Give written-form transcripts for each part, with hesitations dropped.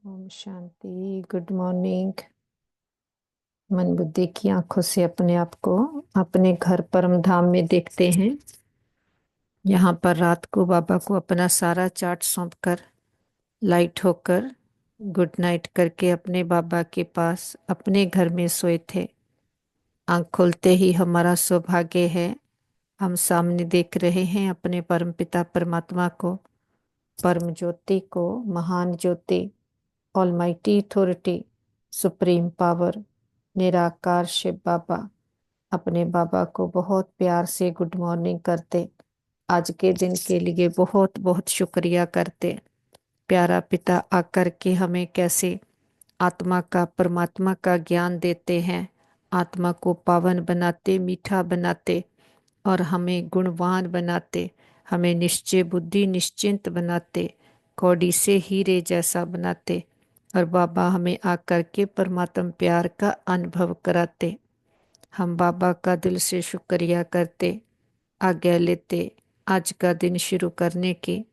Om Shanti. Good morning. मन बुद्धि की आंखों से अपने आप को अपने घर परम धाम में देखते हैं। यहाँ पर रात को बाबा को अपना सारा चार्ट सौंप कर लाइट होकर गुड नाइट करके अपने बाबा के पास अपने घर में सोए थे। आंख खोलते ही हमारा सौभाग्य है, हम सामने देख रहे हैं अपने परम पिता परमात्मा को, परम ज्योति को, महान ज्योति, ऑलमाइटी अथॉरिटी, सुप्रीम पावर, निराकार शिव बाबा। अपने बाबा को बहुत प्यार से गुड मॉर्निंग करते, आज के दिन के लिए बहुत बहुत शुक्रिया करते। प्यारा पिता आकर के हमें कैसे आत्मा का परमात्मा का ज्ञान देते हैं, आत्मा को पावन बनाते, मीठा बनाते और हमें गुणवान बनाते, हमें निश्चय बुद्धि निश्चिंत बनाते, कौड़ी से हीरे जैसा बनाते और बाबा हमें आकर के परमात्म प्यार का अनुभव कराते। हम बाबा का दिल से शुक्रिया करते, आज्ञा लेते आज का दिन शुरू करने की।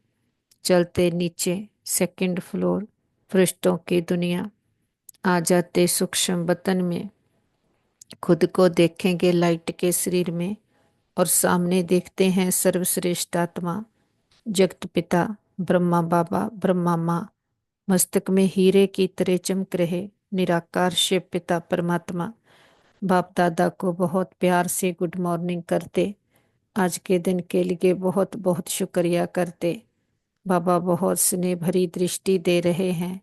चलते नीचे सेकंड फ्लोर, फरिश्तों की दुनिया। आ जाते सूक्ष्म बतन में, खुद को देखेंगे लाइट के शरीर में और सामने देखते हैं सर्वश्रेष्ठ आत्मा जगत पिता ब्रह्मा बाबा, ब्रह्मा माँ। मस्तक में हीरे की तरह चमक रहे निराकार शिव पिता परमात्मा। बाप दादा को बहुत प्यार से गुड मॉर्निंग करते, आज के दिन के लिए बहुत बहुत शुक्रिया करते। बाबा बहुत स्नेह भरी दृष्टि दे रहे हैं।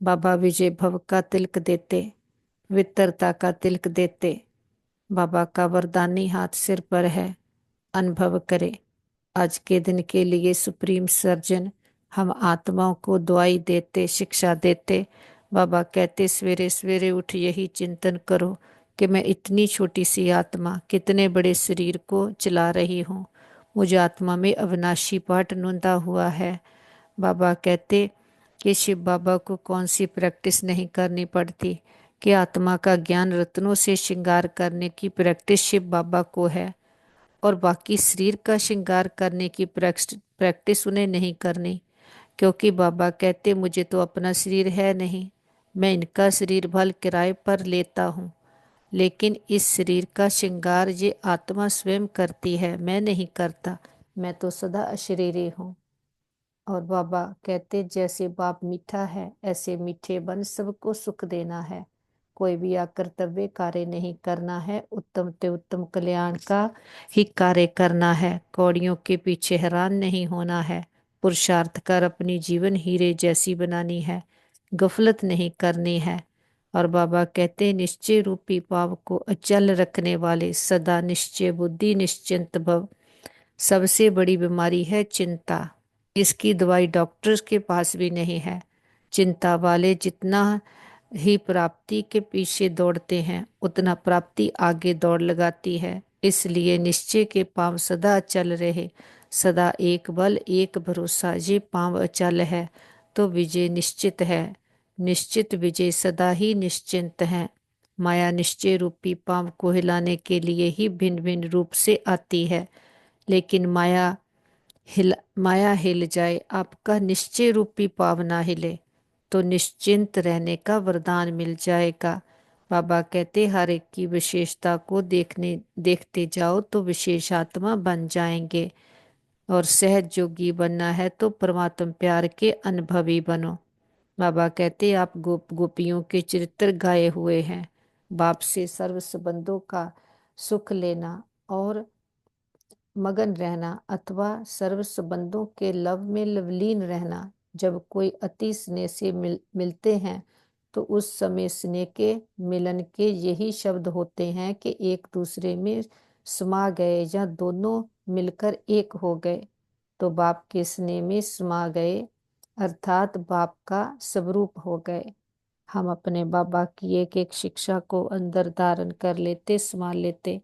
बाबा विजय भव का तिलक देते, वित्रता का तिलक देते। बाबा का वरदानी हाथ सिर पर है, अनुभव करे। आज के दिन के लिए सुप्रीम सर्जन हम आत्माओं को दुआई देते, शिक्षा देते। बाबा कहते सवेरे सवेरे उठ यही चिंतन करो कि मैं इतनी छोटी सी आत्मा कितने बड़े शरीर को चला रही हूँ। मुझ आत्मा में अविनाशी पाठ नूंदा हुआ है। बाबा कहते कि शिव बाबा को कौन सी प्रैक्टिस नहीं करनी पड़ती, कि आत्मा का ज्ञान रत्नों से श्रृंगार करने की प्रैक्टिस शिव बाबा को है और बाकी शरीर का श्रृंगार करने की प्रैक्टिस उन्हें नहीं करनी। क्योंकि बाबा कहते मुझे तो अपना शरीर है नहीं, मैं इनका शरीर भल किराए पर लेता हूँ, लेकिन इस शरीर का श्रृंगार ये आत्मा स्वयं करती है, मैं नहीं करता। मैं तो सदा अशरीरी हूँ। और बाबा कहते जैसे बाप मीठा है ऐसे मीठे बन सबको सुख देना है। कोई भी अकर्तव्य कार्य नहीं करना है, उत्तम ते उत्तम कल्याण का ही कार्य करना है। कौड़ियों के पीछे हैरान नहीं होना है, पुरुषार्थ कर अपनी जीवन हीरे जैसी बनानी है, गफलत नहीं करनी है। और बाबा कहते निश्चय रूपी पाव को अचल रखने वाले सदा निश्चय बुद्धि निश्चिंत भव। सबसे बड़ी बीमारी है चिंता, इसकी दवाई डॉक्टर्स के पास भी नहीं है। चिंता वाले जितना ही प्राप्ति के पीछे दौड़ते हैं उतना प्राप्ति आगे दौड़ लगाती है। इसलिए निश्चय के पांव सदा अचल रहे, सदा एक बल एक भरोसा। ये पांव अचल है तो विजय निश्चित है, निश्चित विजय सदा ही निश्चिंत है। माया निश्चय रूपी पांव को हिलाने के लिए ही भिन्न भिन्न रूप से आती है, लेकिन माया हिल जाए, आपका निश्चय रूपी पावना हिले तो निश्चिंत रहने का वरदान मिल जाएगा। बाबा कहते हर एक की विशेषता को देखते जाओ तो विशेष आत्मा बन जाएंगे। और सहज जोगी बनना है तो परमात्म प्यार के अनुभवी बनो। बाबा कहते आप गोपियों के चरित्र गाए हुए हैं। बाप से सर्व संबंधों का सुख लेना और मगन रहना अथवा सर्व संबंधों के लव में लवलीन रहना। जब कोई अति स्नेह से मिलते हैं तो उस समय स्नेह के मिलन के यही शब्द होते हैं कि एक दूसरे में समा गए या दोनों मिलकर एक हो गए, तो बाप के स्नेह में समा गए, अर्थात बाप का स्वरूप हो गए। हम अपने बाबा की एक एक शिक्षा को अंदर धारण कर लेते, संभाल लेते।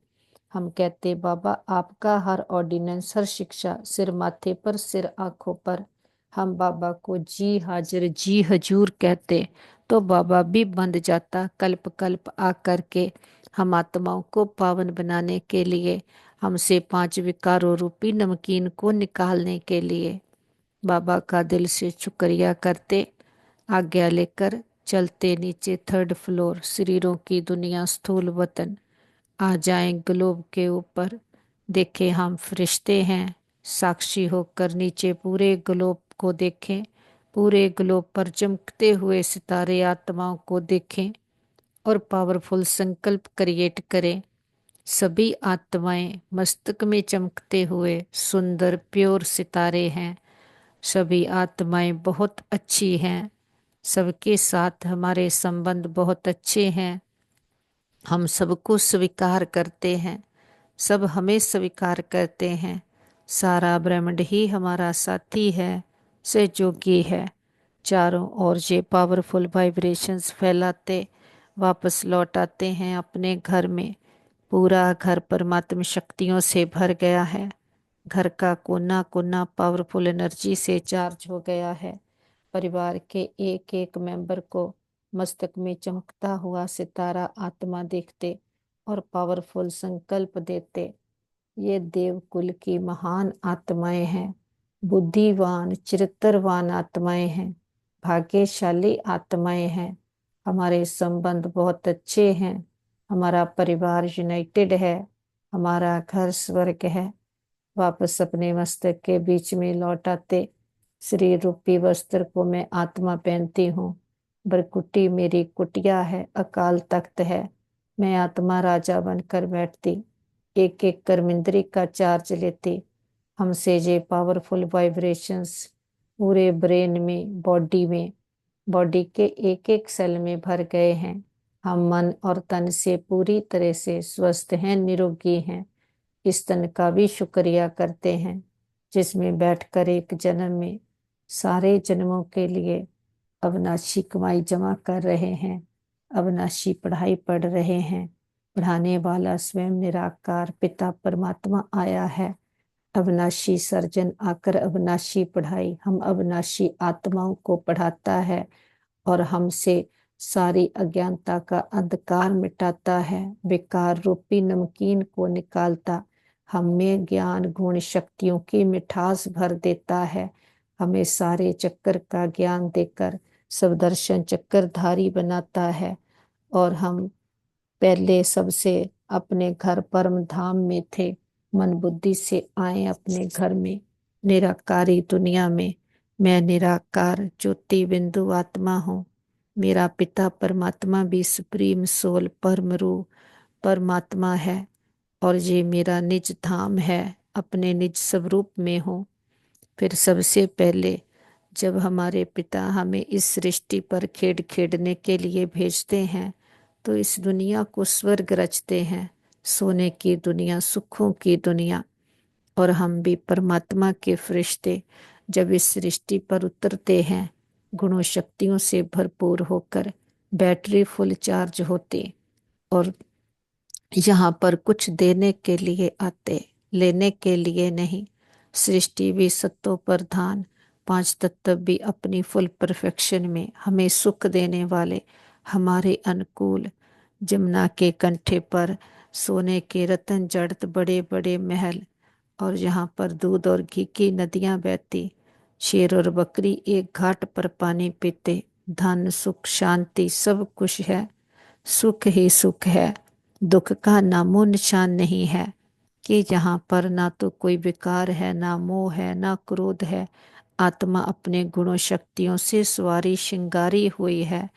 हम कहते बाबा आपका हर ऑर्डिनेंस, हर शिक्षा सिर माथे पर, सिर आंखों पर। हम बाबा को जी हाजिर जी हजूर कहते तो बाबा भी बंध जाता कल्प कल्प आकर के हम आत्माओं को पावन बनाने के लिए, हमसे पांच विकारों रूपी नमकीन को निकालने के लिए। बाबा का दिल से शुक्रिया करते, आज्ञा लेकर चलते नीचे 3rd फ्लोर, शरीरों की दुनिया स्थूल वतन। आ जाएं ग्लोब के ऊपर, देखें हम फरिश्ते हैं। साक्षी होकर नीचे पूरे ग्लोब को देखें, पूरे ग्लोब पर चमकते हुए सितारे आत्माओं को देखें और पावरफुल संकल्प क्रिएट करें। सभी आत्माएं मस्तक में चमकते हुए सुंदर प्योर सितारे हैं। सभी आत्माएं बहुत अच्छी हैं। सबके साथ हमारे संबंध बहुत अच्छे हैं। हम सबको स्वीकार करते हैं, सब हमें स्वीकार करते हैं। सारा ब्रह्मांड ही हमारा साथी है, सहयोगी है। चारों ओर ये पावरफुल वाइब्रेशंस फैलाते वापस लौट आते हैं अपने घर में। पूरा घर परमात्मा शक्तियों से भर गया है। घर का कोना कोना पावरफुल एनर्जी से चार्ज हो गया है। परिवार के एक एक मेंबर को मस्तक में चमकता हुआ सितारा आत्मा देखते और पावरफुल संकल्प देते। ये देवकुल की महान आत्माएं हैं, बुद्धिवान चरित्रवान आत्माएं हैं, भाग्यशाली आत्माएं हैं। हमारे संबंध बहुत अच्छे हैं। हमारा परिवार यूनाइटेड है। हमारा घर स्वर्ग है। वापस अपने मस्तक के बीच में लौट आते। शरीर रूपी वस्त्र को मैं आत्मा पहनती हूँ। बरकुटी मेरी कुटिया है, अकाल तख्त है। मैं आत्मा राजा बनकर बैठती, एक एक कर्मेंद्री का चार्ज लेती। हमसे ये पावरफुल वाइब्रेशंस पूरे ब्रेन में, बॉडी में, बॉडी के एक एक सेल में भर गए हैं। हम मन और तन से पूरी तरह से स्वस्थ हैं, निरोगी हैं। इस तन का भी शुक्रिया करते हैं जिसमें बैठकर एक जन्म में सारे जन्मों के लिए अविनाशी कमाई जमा कर रहे हैं, अविनाशी पढ़ाई पढ़ रहे हैं। पढ़ाने वाला स्वयं निराकार पिता परमात्मा आया है। अविनाशी सर्जन आकर अविनाशी पढ़ाई हम अविनाशी आत्माओं को पढ़ाता है और हमसे सारी अज्ञानता का अंधकार मिटाता है। बेकार रूपी नमकीन को निकालता, हमें ज्ञान गुण शक्तियों की मिठास भर देता है। हमें सारे चक्कर का ज्ञान देकर सब दर्शन चक्करधारी बनाता है। और हम पहले सबसे अपने घर परम धाम में थे, मन बुद्धि से आए अपने घर में, निराकारी दुनिया में। मैं निराकार ज्योति बिंदु आत्मा हूँ। मेरा पिता परमात्मा भी सुप्रीम सोल परम रूप परमात्मा है और ये मेरा निज धाम है, अपने निज स्वरूप में हूँ। फिर सबसे पहले जब हमारे पिता हमें इस सृष्टि पर खेड़ खेड़ने के लिए भेजते हैं तो इस दुनिया को स्वर्ग रचते हैं, सोने की दुनिया, सुखों की दुनिया। और हम भी परमात्मा के फरिश्ते जब इस सृष्टि पर उतरते हैं, गुणों शक्तियों से भरपूर होकर बैटरी फुल चार्ज होती और यहाँ पर कुछ देने के लिए आते, लेने के लिए नहीं। सृष्टि भी सत्तो प्रधान, 5 तत्व भी अपनी फुल परफेक्शन में हमें सुख देने वाले, हमारे अनुकूल। जमुना के कंठे पर सोने के रतन जड़त बड़े बड़े महल, और यहाँ पर दूध और घी की नदियाँ बहती। शेर और बकरी एक घाट पर पानी पीते। धन सुख शांति सब कुछ है, सुख ही सुख है। दुख का नामो निशान नहीं है कि यहाँ पर ना तो कोई विकार है, ना मोह है, ना क्रोध है। आत्मा अपने गुणों शक्तियों से सवारी श्रृंगारी हुई है।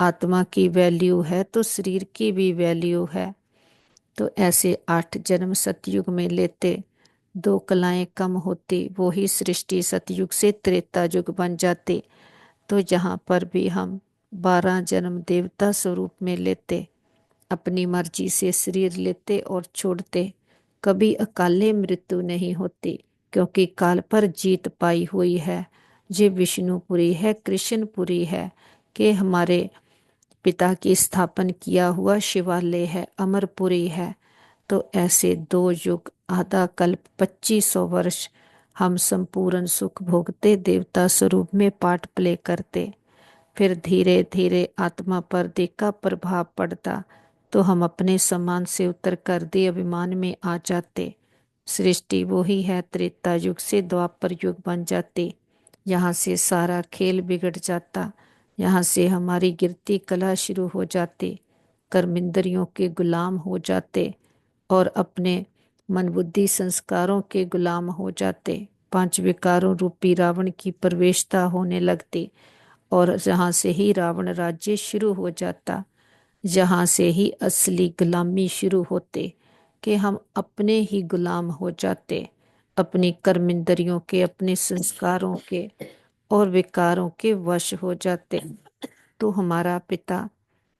आत्मा की वैल्यू है तो शरीर की भी वैल्यू है। तो ऐसे 8 जन्म सतयुग में लेते, 2 कलाएं कम होती, वो ही सृष्टि सतयुग से त्रेता युग बन जाती। तो जहाँ पर भी हम 12 जन्म देवता स्वरूप में लेते, अपनी मर्जी से शरीर लेते और छोड़ते, कभी अकाले मृत्यु नहीं होती, क्योंकि काल पर जीत पाई हुई है। ये विष्णुपुरी है, कृष्णपुरी है, कि हमारे पिता की स्थापन किया हुआ शिवालय है, अमरपुरी है। तो ऐसे 2 युग, आधा कल्प, 2500 वर्ष हम संपूर्ण सुख भोगते, देवता स्वरूप में पार्ट प्ले करते। फिर धीरे धीरे आत्मा पर देखा प्रभाव पड़ता तो हम अपने समान से उतर कर दे अभिमान में आ जाते। सृष्टि वही है, त्रेता युग से द्वापर युग बन जाती। यहाँ से सारा खेल बिगड़ जाता। यहाँ से हमारी गिरती कला शुरू हो जाती, कर्मेंद्रियों के गुलाम हो जाते और अपने मन बुद्धि संस्कारों के गुलाम हो जाते। पांच विकारों रूपी रावण की प्रवेशता होने लगती और जहाँ से ही रावण राज्य शुरू हो जाता, जहाँ से ही असली गुलामी शुरू होते कि हम अपने ही गुलाम हो जाते, अपनी कर्मेंद्रियों के, अपने संस्कारों के और विकारों के वश हो जाते। तो हमारा पिता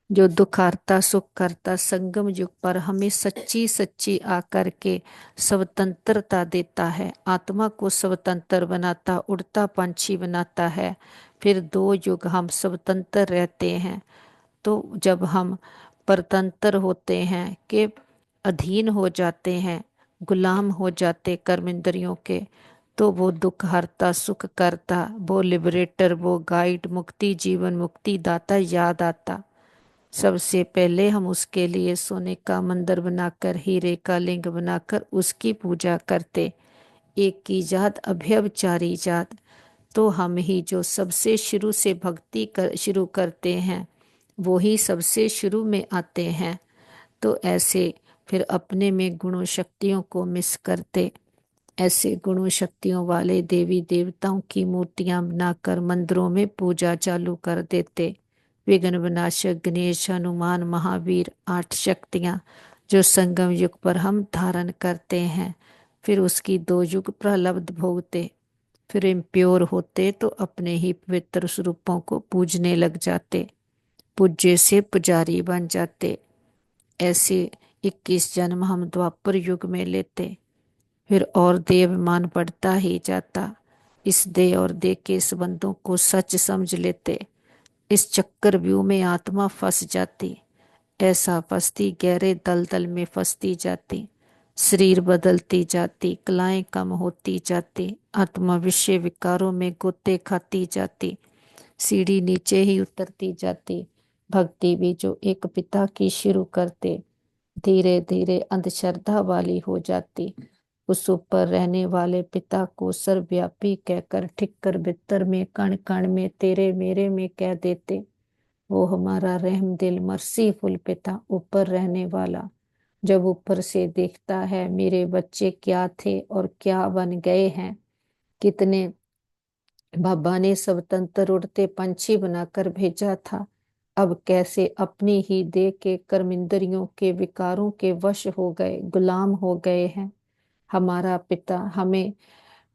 जो दुखारता सुख करता संगम युग पर हमें सच्ची सच्ची आकर के स्वतंत्रता देता है, आत्मा को स्वतंत्र बनाता, उड़ता पंछी बनाता है। फिर 2 युग हम स्वतंत्र रहते हैं। तो जब हम परतंत्र होते हैं कि अधीन हो जाते हैं, गुलाम हो जाते कर्मेंद्रियों के, तो वो दुख हरता सुख करता, वो लिबरेटर, वो गाइड, मुक्ति जीवन मुक्ति दाता याद आता। सबसे पहले हम उसके लिए सोने का मंदिर बनाकर, हीरे का लिंग बनाकर उसकी पूजा करते। एक की जात अभयव चारी जात। तो हम ही जो सबसे शुरू से भक्ति कर शुरू करते हैं, वो ही सबसे शुरू में आते हैं। तो ऐसे फिर अपने में गुणों शक्तियों को मिस करते, ऐसे गुणों शक्तियों वाले देवी देवताओं की मूर्तियां बनाकर मंदिरों में पूजा चालू कर देते। विघ्न विनाशक गणेश, हनुमान, महावीर, 8 शक्तियां जो संगम युग पर हम धारण करते हैं। फिर उसकी 2 युग प्रलब्ध भोगते, फिर इम्प्योर होते तो अपने ही पवित्र स्वरूपों को पूजने लग जाते, पूज्य से पुजारी बन जाते। ऐसे 21 जन्म हम द्वापर युग में लेते, फिर और देवमान बढ़ता ही जाता। इस देह और देह के संबंधों को सच समझ लेते, इस चक्कर व्यू में आत्मा फंस जाती, ऐसा फंसती गहरे दलदल में फंसती जाती। शरीर बदलती जाती, कलाएं कम होती जाती, आत्मा विषय विकारों में गोते खाती जाती, सीढ़ी नीचे ही उतरती जाती। भक्ति भी जो एक पिता की शुरू करते, धीरे धीरे अंधश्रद्धा वाली हो जाती। उस ऊपर रहने वाले पिता को सर्वव्यापी कहकर ठिक्कर बित्तर में कण कण में तेरे मेरे में कह देते। वो हमारा रहम दिल मर्सीफुल पिता, ऊपर रहने वाला, जब ऊपर से देखता है मेरे बच्चे क्या थे और क्या बन गए हैं, कितने बाबा ने स्वतंत्र उड़ते पंछी बनाकर भेजा था, अब कैसे अपनी ही देह के कर्मेंद्रियों के विकारों के वश हो गए, गुलाम हो गए हैं। हमारा पिता हमें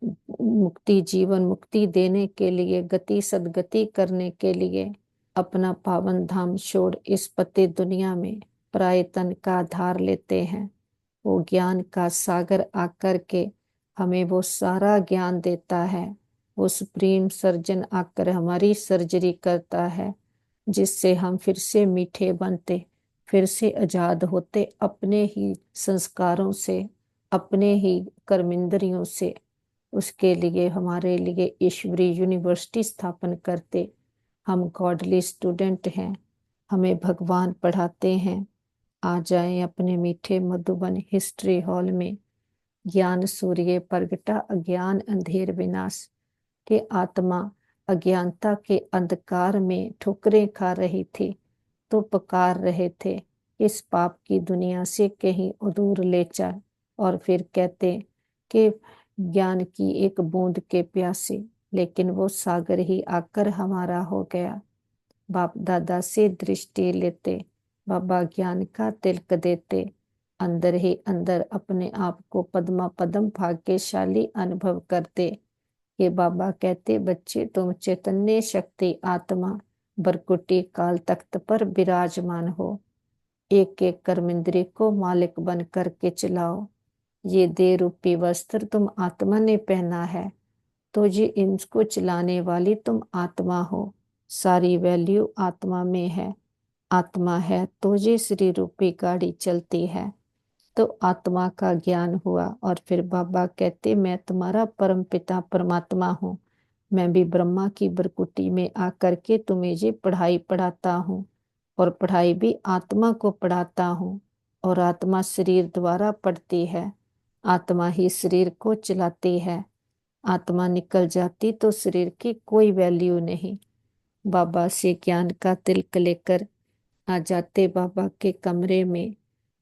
मुक्ति जीवन मुक्ति देने के लिए, गति सदगति करने के लिए अपना पावन धाम छोड़ इस पते दुनिया में प्रायतन का आधार लेते हैं। वो ज्ञान का सागर आकर के हमें वो सारा ज्ञान देता है। वो सुप्रीम सर्जन आकर हमारी सर्जरी करता है, जिससे हम फिर से मीठे बनते, फिर से आजाद होते अपने ही संस्कारों से, अपने ही कर्मेंद्रियों से। उसके लिए हमारे लिए ईश्वरीय यूनिवर्सिटी स्थापन करते। हम गॉडली स्टूडेंट हैं, हमें भगवान पढ़ाते हैं। आ जाएं अपने मीठे मधुबन हिस्ट्री हॉल में। ज्ञान सूर्य प्रगटा, अज्ञान अंधेर विनाश। के आत्मा अज्ञानता के अंधकार में ठोकरें खा रही थी, तो पुकार रहे थे, इस पाप की दुनिया से कहीं दूर ले जा। और फिर कहते कि ज्ञान की एक बूंद के प्यासे, लेकिन वो सागर ही आकर हमारा हो गया। बाप दादा से दृष्टि लेते, बाबा ज्ञान का तिलक देते, अंदर ही अंदर अपने आप को पद्मा पदम भाग्यशाली अनुभव करते। ये बाबा कहते, बच्चे तुम चैतन्य शक्ति आत्मा बरकुटी काल तख्त पर विराजमान हो, एक एक कर्मेंद्रिय को मालिक बन करके चलाओ। ये देह रूपी वस्त्र तुम आत्मा ने पहना है, तो ये इनको चलाने वाली तुम आत्मा हो। सारी वैल्यू आत्मा में है, आत्मा है तो ये शरीर रूपी गाड़ी चलती है। तो आत्मा का ज्ञान हुआ और फिर बाबा कहते, मैं तुम्हारा परम पिता परमात्मा हूँ, मैं भी ब्रह्मा की बरकुटी में आकर के तुम्हें ये पढ़ाई पढ़ाता हूँ, और पढ़ाई भी आत्मा को पढ़ाता हूँ। और आत्मा शरीर द्वारा पढ़ती है, आत्मा ही शरीर को चलाती है। आत्मा निकल जाती तो शरीर की कोई वैल्यू नहीं। बाबा से ज्ञान का तिलक लेकर आ जाते बाबा के कमरे में।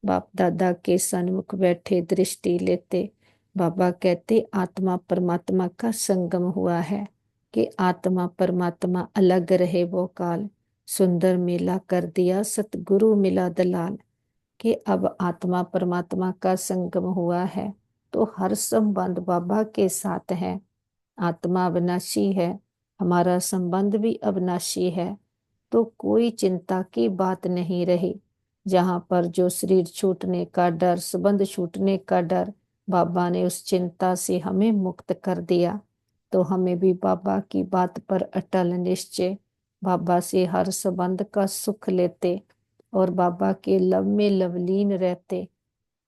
बाप दादा के सन्मुख बैठे दृष्टि लेते बाबा कहते आत्मा परमात्मा का संगम हुआ है, कि आत्मा परमात्मा अलग रहे वो काल, सुंदर मेला कर दिया सतगुरु मिला दलाल। कि अब आत्मा परमात्मा का संगम हुआ है तो हर संबंध बाबा के साथ है। आत्मा अविनाशी है, हमारा संबंध भी अविनाशी है, तो कोई चिंता की बात नहीं रही। जहां पर जो शरीर छूटने का डर, संबंध छूटने का डर, बाबा ने उस चिंता से हमें मुक्त कर दिया। तो हमें भी बाबा की बात पर अटल निश्चय, बाबा से हर संबंध का सुख लेते और बाबा के लव में लवलीन रहते,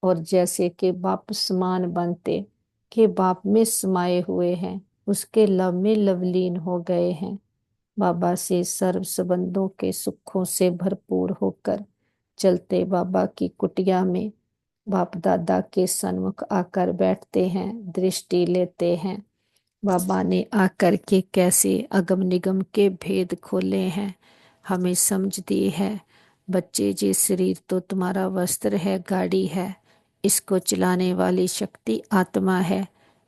और जैसे कि बाप समान बनते, कि बाप में समाये हुए हैं, उसके लव में लवलीन हो गए हैं। बाबा से सर्व संबंधों के सुखों से भरपूर होकर चलते बाबा की कुटिया में बाप दादा के सन्मुख आकर बैठते हैं, दृष्टि लेते हैं। बाबा ने आकर के कैसे अगम निगम के भेद खोले हैं, हमें समझ दी है। बच्चे जी, शरीर तो तुम्हारा वस्त्र है, गाड़ी है, इसको चलाने वाली शक्ति आत्मा है।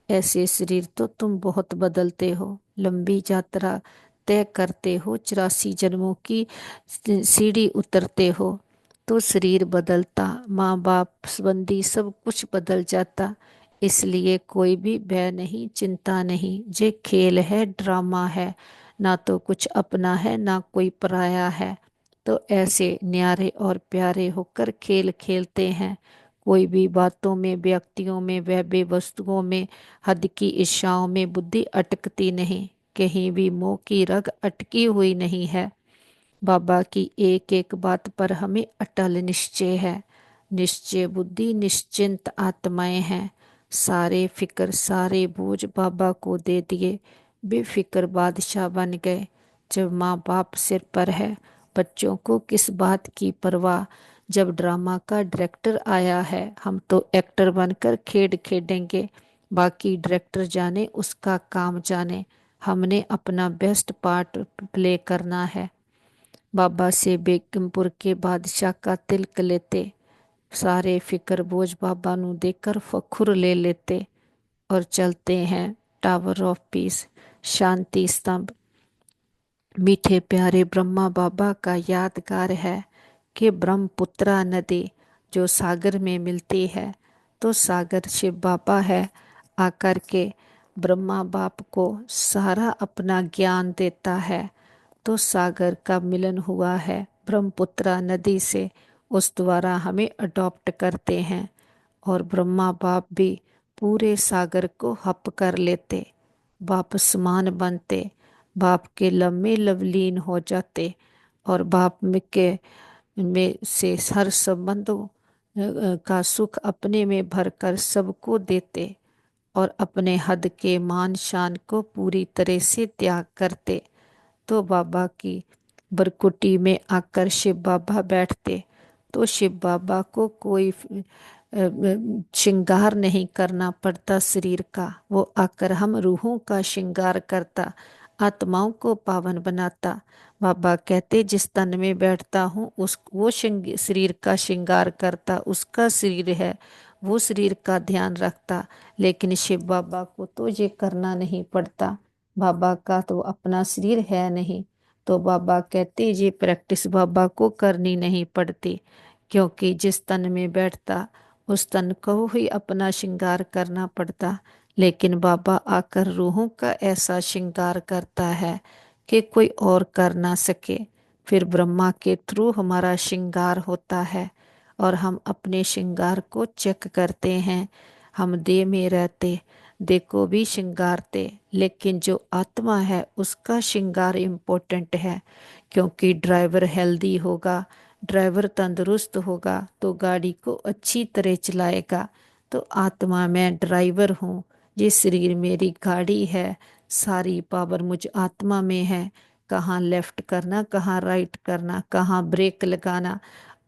ऐसे शरीर तो तुम बहुत बदलते हो, लंबी यात्रा तय करते हो, 84 जन्मों की सीढ़ी उतरते हो, तो शरीर बदलता, माँ बाप संबंधी सब कुछ बदल जाता। इसलिए कोई भी भय नहीं, चिंता नहीं, ये खेल है, ड्रामा है, ना तो कुछ अपना है ना कोई पराया है। तो ऐसे न्यारे और प्यारे होकर खेल खेलते हैं। कोई भी बातों में, व्यक्तियों में, वैभव वस्तुओं में, हद की इच्छाओं में बुद्धि अटकती नहीं, कहीं भी मोह की रग अटकी हुई नहीं है। बाबा की एक एक बात पर हमें अटल निश्चय है। निश्चय बुद्धि निश्चिंत आत्माएं हैं। सारे फिक्र सारे बोझ बाबा को दे दिए, बेफिक्र बादशाह बन गए। जब माँ बाप सिर पर है, बच्चों को किस बात की परवाह। जब ड्रामा का डायरेक्टर आया है, हम तो एक्टर बनकर खेड खेडेंगे, बाकी डायरेक्टर जाने उसका काम जाने, हमने अपना बेस्ट पार्ट प्ले करना है। बाबा से बेगमपुर के बादशाह का तिलक लेते, सारे फिक्र बोझ बाबा नु देकर फखुर ले लेते, और चलते हैं टावर ऑफ पीस, शांति स्तंभ। मीठे प्यारे ब्रह्मा बाबा का यादगार है कि ब्रह्मपुत्रा नदी जो सागर में मिलती है, तो सागर शिव बाबा है। आकर के ब्रह्मा बाप को सारा अपना ज्ञान देता है, तो सागर का मिलन हुआ है ब्रह्मपुत्रा नदी से, उस द्वारा हमें अडॉप्ट करते हैं। और ब्रह्मा बाप भी पूरे सागर को हप कर लेते, बाप समान बनते, बाप के लब में लवलीन हो जाते, और बाप में के में से हर संबंधों का सुख अपने में भरकर सबको देते, और अपने हद के मान शान को पूरी तरह से त्याग करते। तो बाबा की बरकुटी में आकर शिव बाबा बैठते, तो शिव बाबा को कोई श्रृंगार नहीं करना पड़ता शरीर का, वो आकर हम रूहों का श्रृंगार करता, आत्माओं को पावन बनाता। बाबा कहते जिस तन में बैठता हूँ उस वो शरीर का श्रृंगार करता, उसका शरीर है, वो शरीर का ध्यान रखता। लेकिन शिव बाबा को तो ये करना नहीं पड़ता, बाबा का तो अपना शरीर है नहीं, तो बाबा कहते ये प्रैक्टिस बाबा को करनी नहीं पड़ती, क्योंकि जिस तन में बैठता उस तन को ही अपना श्रृंगार करना पड़ता। लेकिन बाबा आकर रूहों का ऐसा श्रृंगार करता है कि कोई और कर ना सके। फिर ब्रह्मा के थ्रू हमारा श्रृंगार होता है, और हम अपने श्रृंगार को चेक करते हैं। हम देह में रहते देह को भी श्रृंगारते, लेकिन जो आत्मा है उसका श्रृंगार इम्पोर्टेंट है, क्योंकि ड्राइवर हेल्दी होगा, ड्राइवर तंदुरुस्त होगा तो गाड़ी को अच्छी तरह चलाएगा। तो आत्मा मैं ड्राइवर हूँ, ये शरीर मेरी गाड़ी है, सारी पावर मुझ आत्मा में है, कहाँ लेफ्ट करना, कहाँ राइट करना, कहाँ ब्रेक लगाना,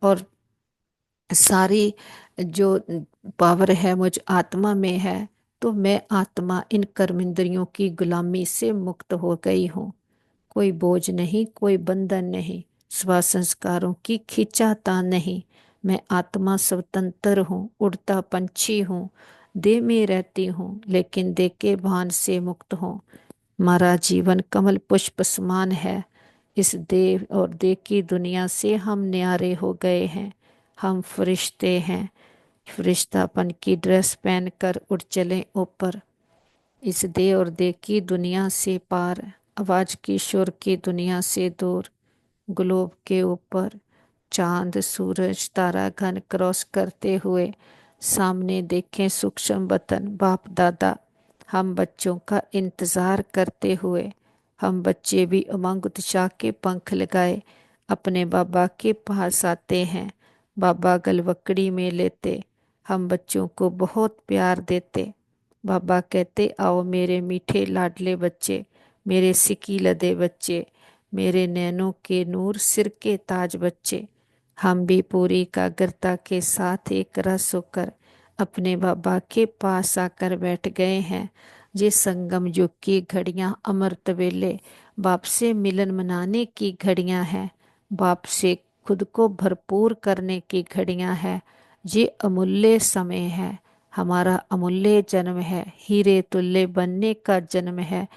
और सारी जो पावर है मुझ आत्मा में है। तो मैं आत्मा इन कर्मेंद्रियों की गुलामी से मुक्त हो गई हूँ। कोई बोझ नहीं, कोई बंधन नहीं, स्व संस्कारों की खिंचातान नहीं। मैं आत्मा स्वतंत्र हूँ, उड़ता पंछी हूँ, देह में रहती हूँ लेकिन देह के भान से मुक्त हूँ। हमारा जीवन कमल पुष्प समान है। इस देह और देह की दुनिया से हम न्यारे हो गए हैं। हम फरिश्ते हैं। फरिश्तापन की ड्रेस पहनकर उड़ चले ऊपर, इस देह और देह की दुनिया से पार, आवाज की शोर की दुनिया से दूर। ग्लोब के ऊपर चांद सूरज तारा घन क्रॉस करते हुए सामने देखें सूक्ष्म वतन बाप दादा। हम बच्चों का इंतजार करते हुए, हम बच्चे भी उमंग उत्साह के पंख लगाए अपने बाबा के पास आते हैं। बाबा गलवकड़ी में लेते, हम बच्चों को बहुत प्यार देते। बाबा कहते आओ मेरे मीठे लाडले बच्चे, मेरे सिकी लदे बच्चे, मेरे नैनों के नूर सिर के ताज बच्चे। हम भी पूरी एकाग्रता के साथ एक रस होकर अपने बाबा के पास आकर बैठ गए हैं। ये संगम युग की घड़ियां अमृत वेले बाप से मिलन मनाने की घड़ियां हैं। बाप से खुद को भरपूर करने की घड़ियां हैं। ये अमूल्य समय है, हमारा अमूल्य जन्म है, हीरे तुल्य बनने का जन्म है।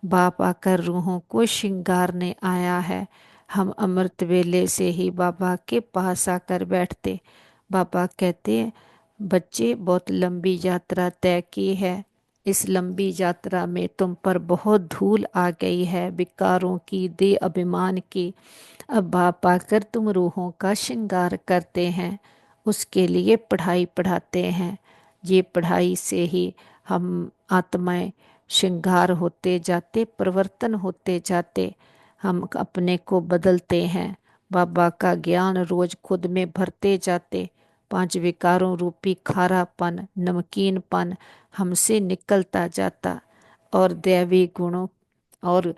बाप आकर रूहों को श्रृंगारने आया है। हम अमृत वेले से ही बाबा के पास आकर बैठते। बाबा कहते बच्चे बहुत लंबी यात्रा तय की है। इस लंबी यात्रा में तुम पर बहुत धूल आ गई है, विकारों की, दे अभिमान की। अब बाप आकर तुम रूहों का श्रृंगार करते हैं, उसके लिए पढ़ाई पढ़ाते हैं। ये पढ़ाई से ही हम आत्माएं श्रृंगार होते जाते, परिवर्तन होते जाते, हम अपने को बदलते हैं। बाबा का ज्ञान रोज खुद में भरते जाते, पांच विकारों रूपी खारापन नमकीनपन हमसे निकलता जाता, और दैवी गुणों और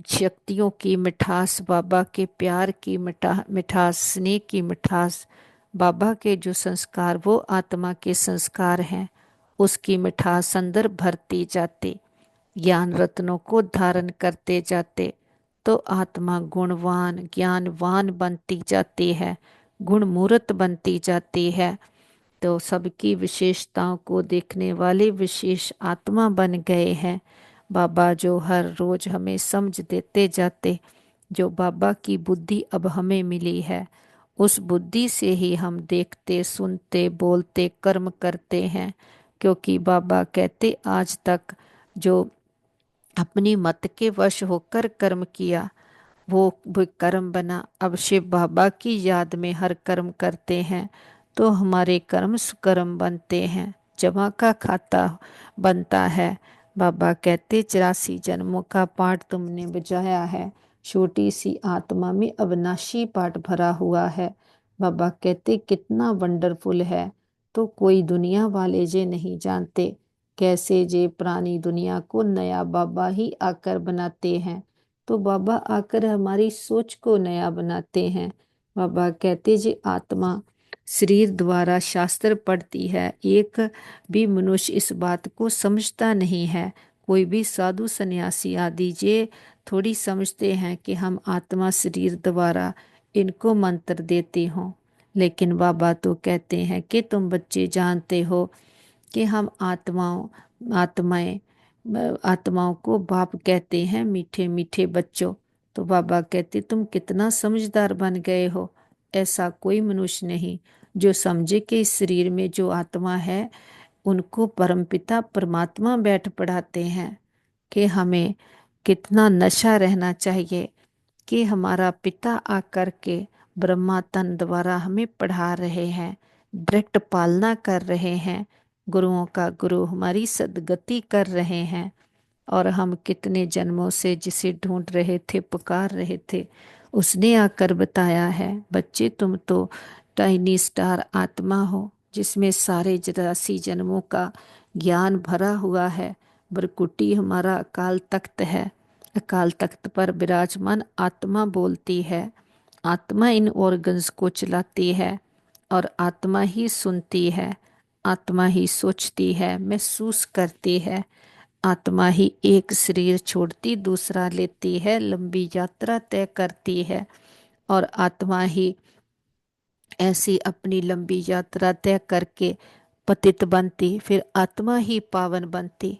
शक्तियों की मिठास, बाबा के प्यार की मिठास, स्नेह की मिठास, बाबा के जो संस्कार वो आत्मा के संस्कार हैं, उसकी मिठास अंदर भरती जाती, ज्ञान रत्नों को धारण करते जाते, तो आत्मा गुणवान ज्ञानवान बनती जाती है, गुणमूर्त बनती जाती है। तो सबकी विशेषताओं को देखने वाले विशेष आत्मा बन गए हैं। बाबा जो हर रोज हमें समझ देते जाते, जो बाबा की बुद्धि अब हमें मिली है, उस बुद्धि से ही हम देखते सुनते बोलते कर्म करते हैं। क्योंकि बाबा कहते आज तक जो अपनी मत के वश होकर कर्म किया वो कर्म बना। अब शिव बाबा की याद में हर कर्म करते हैं तो हमारे कर्म सुकर्म बनते हैं, जमा का खाता बनता है। बाबा कहते 84 जन्मों का पाठ तुमने बजाया है, छोटी सी आत्मा में अविनाशी पाठ भरा हुआ है। बाबा कहते कितना वंडरफुल है, तो कोई दुनिया वाले जे नहीं जानते कैसे जे पुरानी दुनिया को नया बाबा ही आकर बनाते हैं। तो बाबा आकर हमारी सोच को नया बनाते हैं। बाबा कहते जी आत्मा शरीर द्वारा शास्त्र पढ़ती है, एक भी मनुष्य इस बात को समझता नहीं है। कोई भी साधु सन्यासी आदि जे थोड़ी समझते हैं कि हम आत्मा शरीर द्वारा इनको मंत्र देते हों। लेकिन बाबा तो कहते हैं कि तुम बच्चे जानते हो कि हम आत्माएं आत्माओं को बाप कहते हैं, मीठे मीठे बच्चों। तो बाबा कहते तुम कितना समझदार बन गए हो। ऐसा कोई मनुष्य नहीं जो समझे कि इस शरीर में जो आत्मा है उनको परमपिता परमात्मा बैठ पढ़ाते हैं। कि हमें कितना नशा रहना चाहिए कि हमारा पिता आकर के ब्रह्मा तन द्वारा हमें पढ़ा रहे हैं, डायरेक्ट पालना कर रहे हैं, गुरुओं का गुरु हमारी सदगति कर रहे हैं। और हम कितने जन्मों से जिसे ढूंढ रहे थे पुकार रहे थे, उसने आकर बताया है बच्चे तुम तो टाइनी स्टार आत्मा हो जिसमें सारे 84 जन्मों का ज्ञान भरा हुआ है। बरकुटी हमारा अकाल तख्त है, अकाल तख्त पर विराजमान आत्मा बोलती है। आत्मा इन ऑर्गन्स को चलाती है और आत्मा ही सुनती है, आत्मा ही सोचती है, महसूस करती है। आत्मा ही एक शरीर छोड़ती दूसरा लेती है, लंबी यात्रा तय करती है। और आत्मा ही ऐसी अपनी लंबी यात्रा तय करके पतित बनती, फिर आत्मा ही पावन बनती,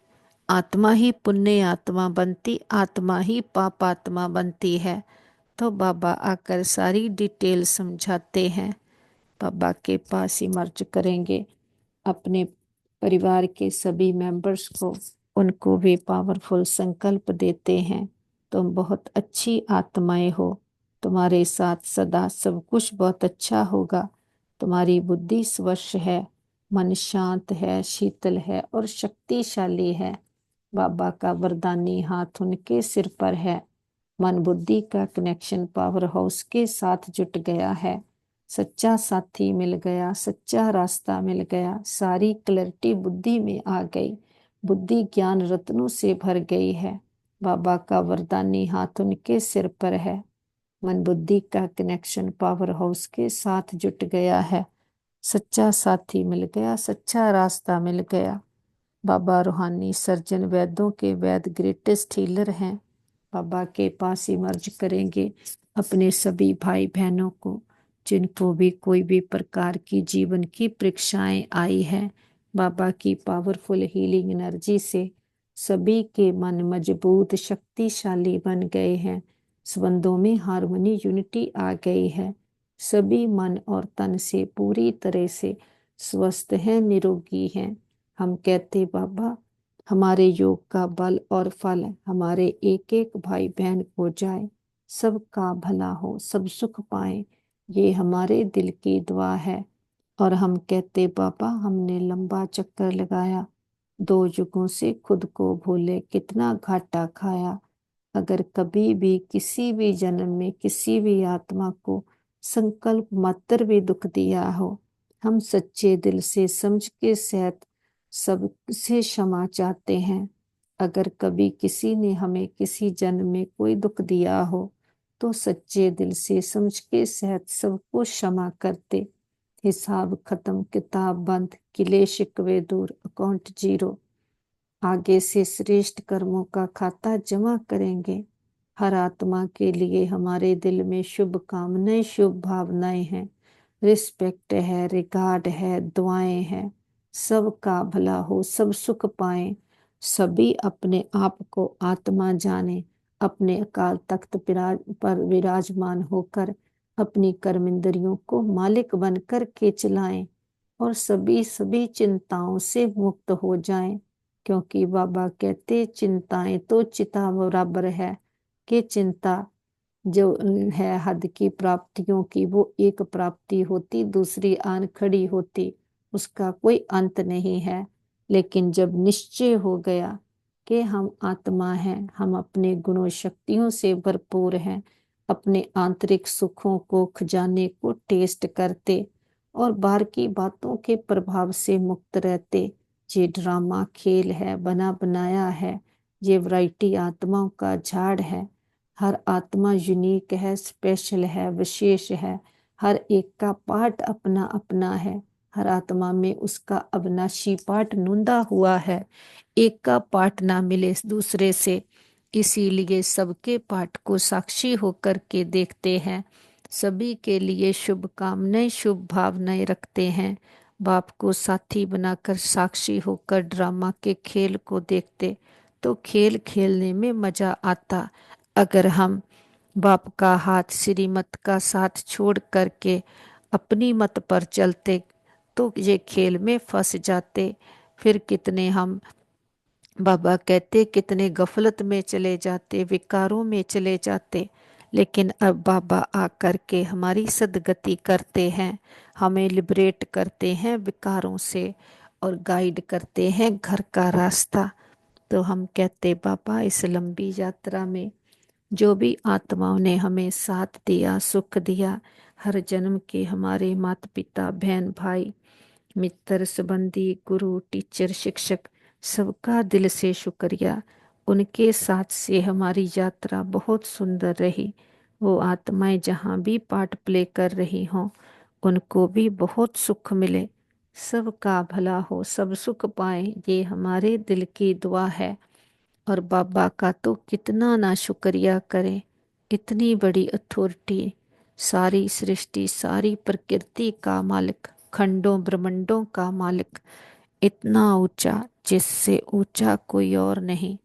आत्मा ही पुण्य आत्मा बनती, आत्मा ही पाप आत्मा बनती है। तो बाबा आकर सारी डिटेल समझाते हैं। बाबा के पास ही मर्ज करेंगे अपने परिवार के सभी मेंबर्स को, उनको भी पावरफुल संकल्प देते हैं। तुम बहुत अच्छी आत्माएं हो, तुम्हारे साथ सदा सब कुछ बहुत अच्छा होगा। तुम्हारी बुद्धि स्वच्छ है, मन शांत है, शीतल है और शक्तिशाली है। बाबा का वरदानी हाथ उनके सिर पर है। मन बुद्धि का कनेक्शन पावर हाउस के साथ जुट गया है। सच्चा साथी मिल गया, सच्चा रास्ता मिल गया, सारी क्लैरिटी बुद्धि में आ गई, बुद्धि ज्ञान रत्नों से भर गई है। बाबा का वरदानी हाथ उनके सिर पर है। मन बुद्धि का कनेक्शन पावर हाउस के साथ जुट गया है। सच्चा साथी मिल गया, सच्चा रास्ता मिल गया। बाबा रूहानी सर्जन, वैद्यों के वैद ग्रेटेस्ट हीलर हैं। बाबा के पास ही मर्ज करेंगे अपने सभी भाई बहनों को, जिनको भी कोई भी प्रकार की जीवन की परीक्षाएं आई हैं। बाबा की पावरफुल हीलिंग एनर्जी से सभी के मन मजबूत शक्तिशाली बन गए हैं। संबंधों में हार्मनी यूनिटी आ गई है। सभी मन और तन से पूरी तरह से स्वस्थ हैं, निरोगी हैं। हम कहते बाबा हमारे योग का बल और फल हमारे एक एक भाई बहन को जाए, सबका भला हो, सब सुख पाए, ये हमारे दिल की दुआ है। और हम कहते बाबा हमने लंबा चक्कर लगाया, 2 युगों से खुद को भूले कितना घाटा खाया। अगर कभी भी किसी भी जन्म में किसी भी आत्मा को संकल्प मात्र भी दुख दिया हो, हम सच्चे दिल से समझ के सहित सबसे क्षमा चाहते हैं। अगर कभी किसी ने हमें किसी जन्म में कोई दुख दिया हो, तो सच्चे दिल से समझ के सहित सबको क्षमा करते। हिसाब खत्म, किताब बंद, किले शिकवे दूर, अकाउंट जीरो। आगे से श्रेष्ठ कर्मों का खाता जमा करेंगे। हर आत्मा के लिए हमारे दिल में शुभ कामनाएं, शुभ भावनाएं हैं, रिस्पेक्ट है, रिगार्ड है, दुआएं हैं। सबका भला हो, सब सुख पाएं। सभी अपने आप को आत्मा जाने, अपने अकाल तख्त पर विराजमान होकर अपनी कर्मेंद्रियों को मालिक बनकर के चलाएं और सभी सभी चिंताओं से मुक्त हो जाएं। क्योंकि बाबा कहते चिंताएं तो चिता बराबर है, कि चिंता जो है हद की प्राप्तियों की, वो एक प्राप्ति होती दूसरी आन खड़ी होती, उसका कोई अंत नहीं है। लेकिन जब निश्चय हो गया कि हम आत्मा हैं, हम अपने गुणों शक्तियों से भरपूर हैं, अपने आंतरिक सुखों को खजाने को टेस्ट करते और बाहर की बातों के प्रभाव से मुक्त रहते। ये ड्रामा खेल है, बना बनाया है, ये वैरायटी आत्माओं का झाड़ है। हर आत्मा यूनिक है, स्पेशल है, विशेष है। हर एक का पार्ट अपना अपना है। हर आत्मा में उसका अविनाशी पार्ट नूंदा हुआ है। एक का पार्ट ना मिले दूसरे से, इसीलिए सबके पार्ट को साक्षी होकर के देखते हैं। सभी के लिए शुभ कामनाएं, शुभ भावनाएं रखते हैं। बाप को साथी बनाकर साक्षी होकर ड्रामा के खेल को देखते, तो खेल खेलने में मजा आता। अगर हम बाप का हाथ, श्रीमत का साथ छोड़ करके अपनी मत पर चलते, तो ये खेल में फंस जाते। फिर कितने हम, बाबा कहते कितने गफलत में चले जाते, विकारों में चले जाते। लेकिन अब बाबा आकर के हमारी सदगति करते हैं, हमें लिबरेट करते हैं विकारों से और गाइड करते हैं घर का रास्ता। तो हम कहते बाबा इस लंबी यात्रा में जो भी आत्माओं ने हमें साथ दिया, सुख दिया, हर जन्म के हमारे माता पिता, बहन भाई, मित्र, संबंधी, गुरु, टीचर, शिक्षक, सबका दिल से शुक्रिया। उनके साथ से हमारी यात्रा बहुत सुंदर रही। वो आत्माएं जहाँ भी पार्ट प्ले कर रही हों, उनको भी बहुत सुख मिले, सबका भला हो, सब सुख पाए, ये हमारे दिल की दुआ है। और बाबा का तो कितना ना शुक्रिया करें। इतनी बड़ी अथॉरिटी, सारी सृष्टि सारी प्रकृति का मालिक, खंडों ब्रह्मांडों का मालिक, इतना ऊंचा जिससे ऊंचा कोई और नहीं।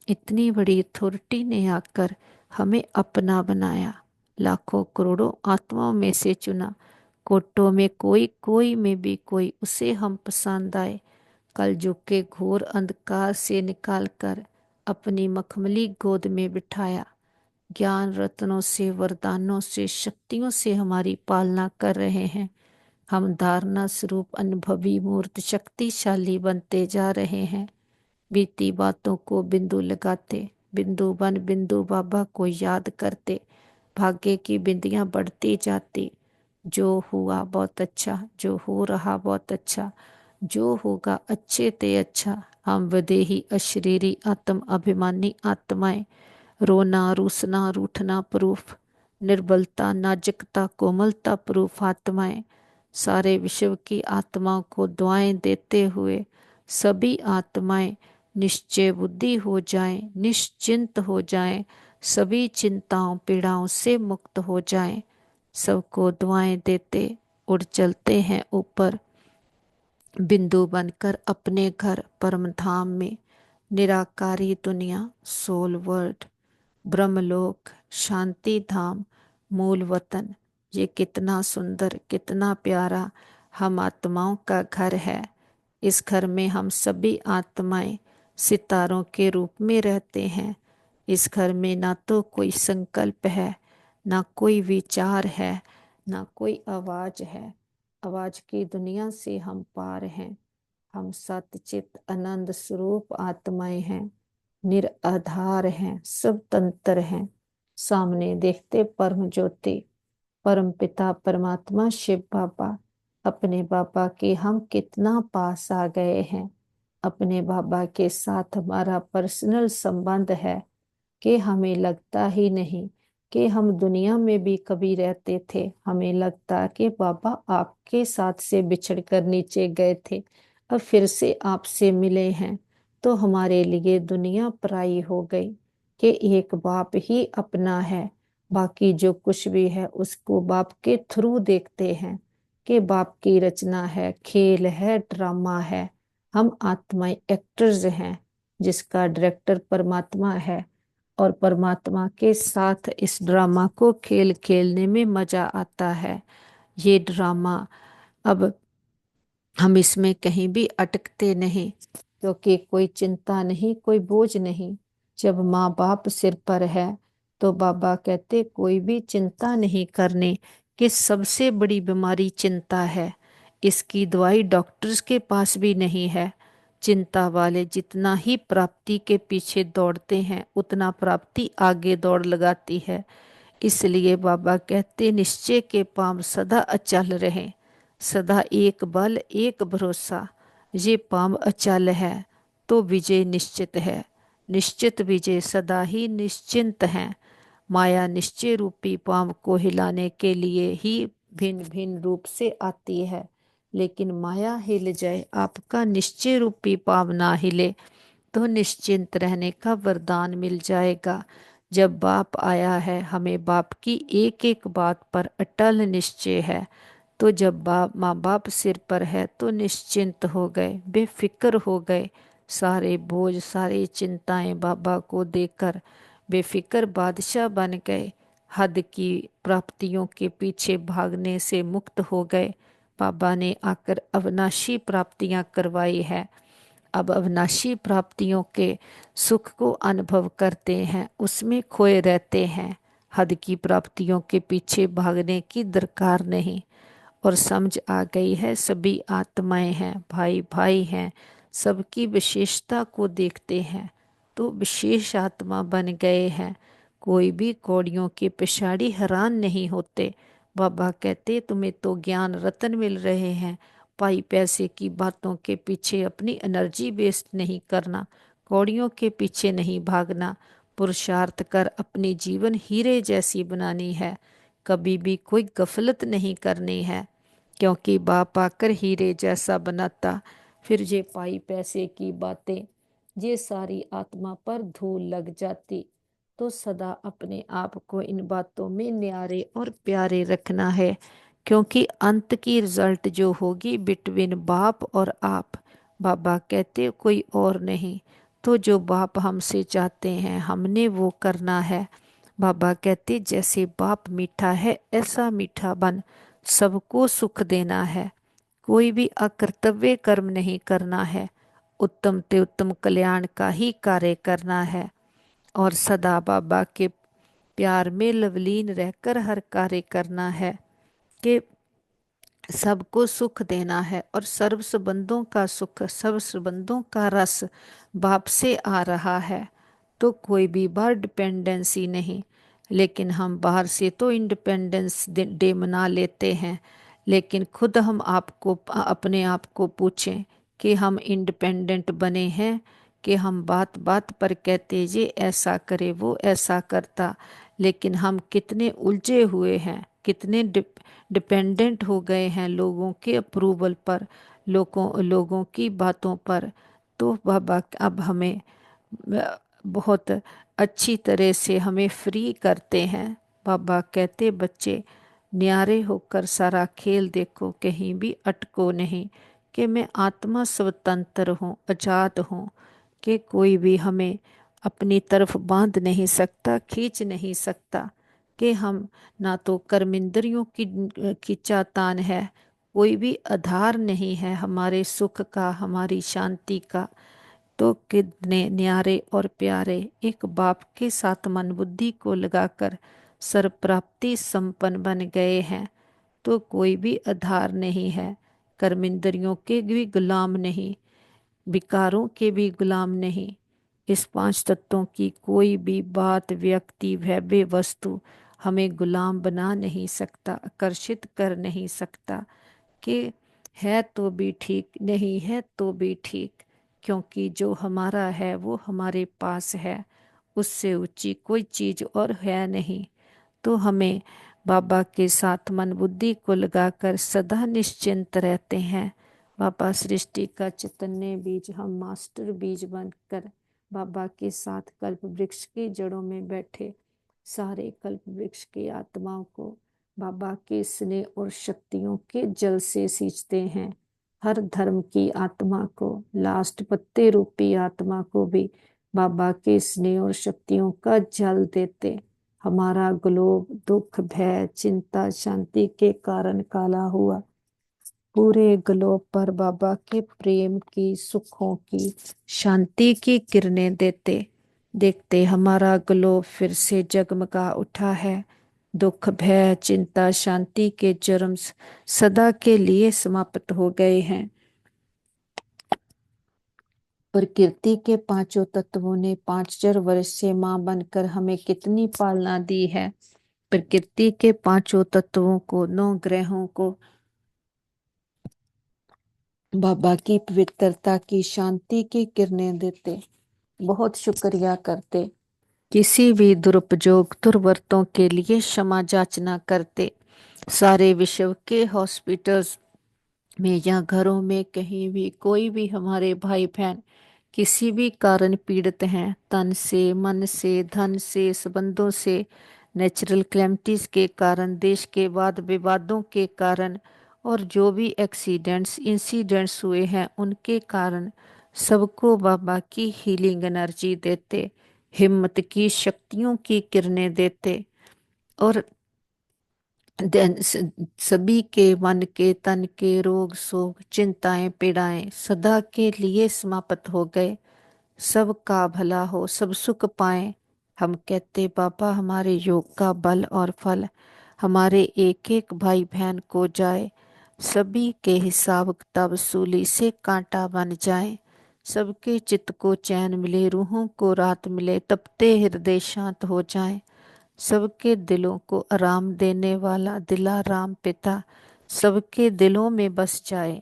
इतनी बड़ी अथॉरिटी ने आकर हमें अपना बनाया, लाखों करोड़ों आत्माओं में से चुना, कोटों में कोई, कोई में भी कोई, उसे हम पसंद आए। कलयुग के घोर अंधकार से निकालकर अपनी मखमली गोद में बिठाया। ज्ञान रत्नों से, वरदानों से, शक्तियों से हमारी पालना कर रहे हैं। हम धारणा स्वरूप अनुभवी मूर्त शक्तिशाली बनते जा रहे हैं। बीती बातों को बिंदु लगाते, बिंदु बन बिंदु बाबा को याद करते, भाग्य की बिंदियां बढ़ती जाती। जो हुआ बहुत अच्छा, जो हो रहा बहुत अच्छा, जो होगा अच्छे ते अच्छा। हम विदेही अशरीरी आत्म अभिमानी आत्माएं, रोना रूसना रूठना प्रूफ, निर्बलता नाजुकता कोमलता प्रूफ आत्माएं, सारे विश्व की आत्माओं को दुआएं देते हुए सभी आत्माएं निश्चय बुद्धि हो जाएं, निश्चिंत हो जाएं, सभी चिंताओं पीड़ाओं से मुक्त हो जाएं। सबको दुआएं देते उड़ चलते हैं ऊपर, बिंदु बनकर अपने घर परम धाम में। निराकारी दुनिया, सोल वर्ल्ड, ब्रह्मलोक, शांति धाम, मूल वतन, ये कितना सुंदर कितना प्यारा हम आत्माओं का घर है। इस घर में हम सभी आत्माएं सितारों के रूप में रहते हैं। इस घर में ना तो कोई संकल्प है, ना कोई विचार है, ना कोई आवाज है। आवाज की दुनिया से हम पार हैं। हम सतचित आनंद स्वरूप आत्माएं हैं, निराधार हैं, सब तंत्र हैं। सामने देखते परम ज्योति, परम पिता परमात्मा शिव बाबा। अपने बाबा के हम कितना पास आ गए हैं। अपने बाबा के साथ हमारा पर्सनल संबंध है कि हमें लगता ही नहीं कि हम दुनिया में भी कभी रहते थे। हमें लगता कि बाबा आपके साथ से बिछड़ कर नीचे गए थे, अब फिर से आपसे मिले हैं, तो हमारे लिए दुनिया पराई हो गई। कि एक बाप ही अपना है, बाकी जो कुछ भी है उसको बाप के थ्रू देखते हैं। कि बाप की रचना है, खेल है, ड्रामा है। हम आत्माएं एक्टर्स हैं, जिसका डायरेक्टर परमात्मा है। और परमात्मा के साथ इस ड्रामा को खेल खेलने में मजा आता है। ये ड्रामा, अब हम इसमें कहीं भी अटकते नहीं, क्योंकि कोई चिंता नहीं, कोई बोझ नहीं। जब माँ बाप सिर पर है तो बाबा कहते कोई भी चिंता नहीं करने, कि सबसे बड़ी बीमारी चिंता है। इसकी दवाई डॉक्टर्स के पास भी नहीं है। चिंता वाले जितना ही प्राप्ति के पीछे दौड़ते हैं, उतना प्राप्ति आगे दौड़ लगाती है। इसलिए बाबा कहते निश्चय के पांव सदा अचल रहे, सदा एक बल एक भरोसा। ये पांव अचल है तो विजय निश्चित है, निश्चित विजय सदा ही निश्चिंत है। माया निश्चय रूपी पांव को हिलाने के लिए ही भिन्न भिन्न रूप से आती है। लेकिन माया हिल जाए, आपका निश्चय रूपी पांव ना हिले, तो निश्चिंत रहने का वरदान मिल जाएगा। जब बाप आया है, हमें बाप की एक एक बात पर अटल निश्चय है। तो जब बाप माँ बाप सिर पर है तो निश्चिंत हो गए, बेफिक्र हो गए। सारे बोझ सारी चिंताएं बाबा को देकर बेफिक्र बादशाह बन गए। हद की प्राप्तियों के पीछे भागने से मुक्त हो गए। बाबा ने आकर अविनाशी प्राप्तियां करवाई है। अब अविनाशी प्राप्तियों के सुख को अनुभव करते हैं, उसमें खोए रहते हैं। हद की प्राप्तियों के पीछे भागने की दरकार नहीं। और समझ आ गई है, सभी आत्माएं हैं, भाई भाई हैं, सबकी विशेषता को देखते हैं तो विशेष आत्मा बन गए हैं। कोई भी कौड़ियों की पिछाड़ी हैरान नहीं होते। बाबा कहते तुम्हें तो ज्ञान रतन मिल रहे हैं, पाई पैसे की बातों के पीछे अपनी एनर्जी वेस्ट नहीं करना, कौड़ियों के पीछे नहीं भागना, पुरुषार्थ कर अपनी जीवन हीरे जैसी बनानी है। कभी भी कोई गफलत नहीं करनी है, क्योंकि बाप आकर हीरे जैसा बनाता। फिर ये पाई पैसे की बातें ये सारी आत्मा पर धूल लग जाती। तो सदा अपने आप को इन बातों में न्यारे और प्यारे रखना है, क्योंकि अंत की रिजल्ट जो होगी बिटवीन बाप और आप। बाबा कहते कोई और नहीं। तो जो बाप हमसे चाहते हैं हमने वो करना है। बाबा कहते जैसे बाप मीठा है ऐसा मीठा बन सबको सुख देना है। कोई भी अकर्तव्य कर्म नहीं करना है, उत्तम ते उत्तम कल्याण का ही कार्य करना है। और सदा बाबा के प्यार में लवलीन रहकर हर कार्य करना है कि सबको सुख देना है। और सर्व संबंधों का सुख, सर्व संबंधों का रस बाप से आ रहा है। तो कोई भी बाहर डिपेंडेंसी नहीं। लेकिन हम बाहर से तो इंडिपेंडेंस डे मना लेते हैं, लेकिन खुद हम आपको अपने आप को पूछें कि हम इंडिपेंडेंट बने हैं कि हम बात बात पर कहते ये ऐसा करे वो ऐसा करता। लेकिन हम कितने उलझे हुए हैं, कितने डिपेंडेंट हो गए हैं लोगों के अप्रूवल पर, लोगों की बातों पर। तो बाबा अब हमें बहुत अच्छी तरह से हमें फ्री करते हैं। बाबा कहते बच्चे न्यारे होकर सारा खेल देखो, कहीं भी अटको नहीं, कि मैं आत्मा स्वतंत्र हूँ, आजाद हूँ, कि कोई भी हमें अपनी तरफ बांध नहीं सकता, खींच नहीं सकता। कि हम ना तो कर्मेंद्रियों की चातान है, कोई भी आधार नहीं है हमारे सुख का, हमारी शांति का। तो कितने न्यारे और प्यारे एक बाप के साथ मन बुद्धि को लगाकर सर्व प्राप्ति संपन्न बन गए हैं। तो कोई भी आधार नहीं है, कर्मेंद्रियों के भी गुलाम नहीं, विकारों के भी गुलाम नहीं। इस पांच तत्वों की कोई भी बात, व्यक्ति, भव्य वस्तु हमें गुलाम बना नहीं सकता, आकर्षित कर नहीं सकता। कि है तो भी ठीक, नहीं है तो भी ठीक, क्योंकि जो हमारा है वो हमारे पास है, उससे ऊंची कोई चीज और है नहीं। तो हमें बाबा के साथ मन बुद्धि को लगाकर सदा निश्चिंत रहते हैं। बाबा सृष्टि का चैतन्य बीज, हम मास्टर बीज बनकर बाबा के साथ कल्प वृक्ष की जड़ों में बैठे सारे कल्प वृक्ष की आत्माओं को बाबा के स्नेह और शक्तियों के जल से सींचते हैं। हर धर्म की आत्मा को, लास्ट पत्ते रूपी आत्मा को भी बाबा के स्नेह और शक्तियों का जल देते। हमारा ग्लोब दुख, भय, चिंता, शांति के कारण काला हुआ, पूरे ग्लोब पर बाबा के प्रेम की, सुखों की, शांति की किरणें देते। देखते हमारा ग्लोब फिर से जगमगा उठा है। दुख, भय, चिंता, शांति के जर्म सदा के लिए समाप्त हो गए हैं। प्रकृति के पांचों तत्वों ने 5,000 वर्ष से मां बनकर हमें कितनी पालना दी है। प्रकृति के पांचों तत्वों को, 9 ग्रहों को बाबा की पवित्रता की, शांति की किरणें देते, बहुत शुक्रिया करते। किसी भी दुरुपयोग दुर्वर्तों के लिए क्षमा याचना करते। सारे विश्व के हॉस्पिटल्स में या घरों में कहीं भी कोई भी हमारे भाई बहन किसी भी कारण पीड़ित हैं, तन से, मन से, धन से, संबंधों से, नेचुरल कैलेमिटीज के कारण, देश के वाद विवादों के कारण, और जो भी एक्सीडेंट्स इंसिडेंट्स हुए हैं उनके कारण, सबको बाबा की हीलिंग एनर्जी देते, हिम्मत की, शक्तियों की किरणें देते। और सभी के मन के, तन के रोग शोक, चिंताएं, पीड़ाएं सदा के लिए समाप्त हो गए। सबका भला हो, सब सुख पाएं। हम कहते बाबा हमारे योग का बल और फल हमारे एक एक भाई बहन को जाए, सभी के हिसाब किताब सूली से कांटा बन जाए, सबके चित्त को चैन मिले, रूहों को राहत मिले, तपते हृदय शांत हो जाए, सबके दिलों को आराम देने वाला दिलाराम पिता सबके दिलों में बस जाए।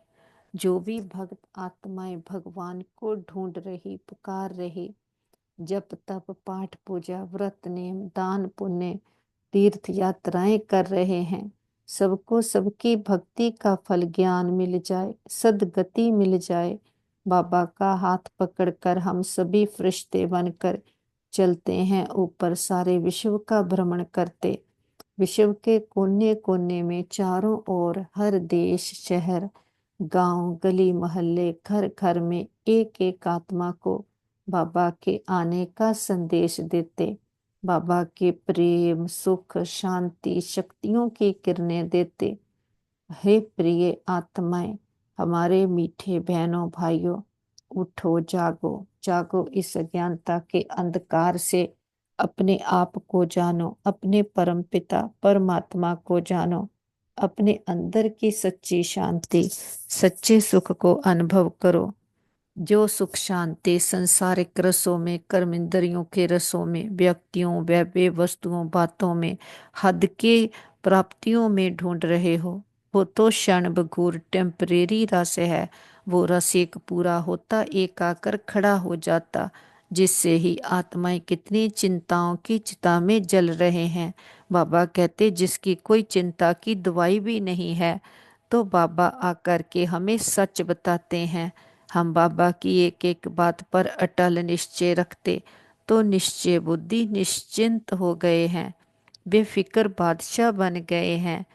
जो भी भक्त आत्माएं भगवान को ढूंढ रही, पुकार रही, जप तप पाठ पूजा व्रत नेम दान पुण्य तीर्थ यात्राएं कर रहे हैं, सबको सबकी भक्ति का फल ज्ञान मिल जाए, सदगति मिल जाए, बाबा का हाथ पकड़कर हम सभी फरिश्ते बनकर चलते हैं ऊपर, सारे विश्व का भ्रमण करते। विश्व के कोने कोने में चारों ओर, हर देश, शहर, गांव, गली मोहल्ले, घर घर में एक एक आत्मा को बाबा के आने का संदेश देते। बाबा के प्रेम, सुख, शांति, शक्तियों की किरणें देते। हे प्रिय आत्माएं, हमारे मीठे बहनों भाइयों, उठो, जागो, जागो, इस अज्ञानता के अंधकार से अपने आप को जानो, अपने परम पिता परमात्मा को जानो, अपने अंदर की सच्ची शांति, सच्चे सुख को अनुभव करो। जो सुख शांति संसारिक रसों में, कर्म इंद्रियों के रसों में, व्यक्तियों, वैभव, वस्तुओं, बातों में, हद के प्राप्तियों में ढूंढ रहे हो, वो तो क्षण भंगुर टेम्परेरी रस है। वो रस एक पूरा होता, एक आकर खड़ा हो जाता, जिससे ही आत्माएं कितनी चिंताओं की चिता में जल रहे हैं। बाबा कहते जिसकी कोई चिंता की दवाई भी नहीं है, तो बाबा आकर के हमें सच बताते हैं। हम बाबा की एक एक बात पर अटल निश्चय रखते, तो निश्चय बुद्धि निश्चिंत हो गए हैं, बेफिक्र बादशाह बन गए हैं,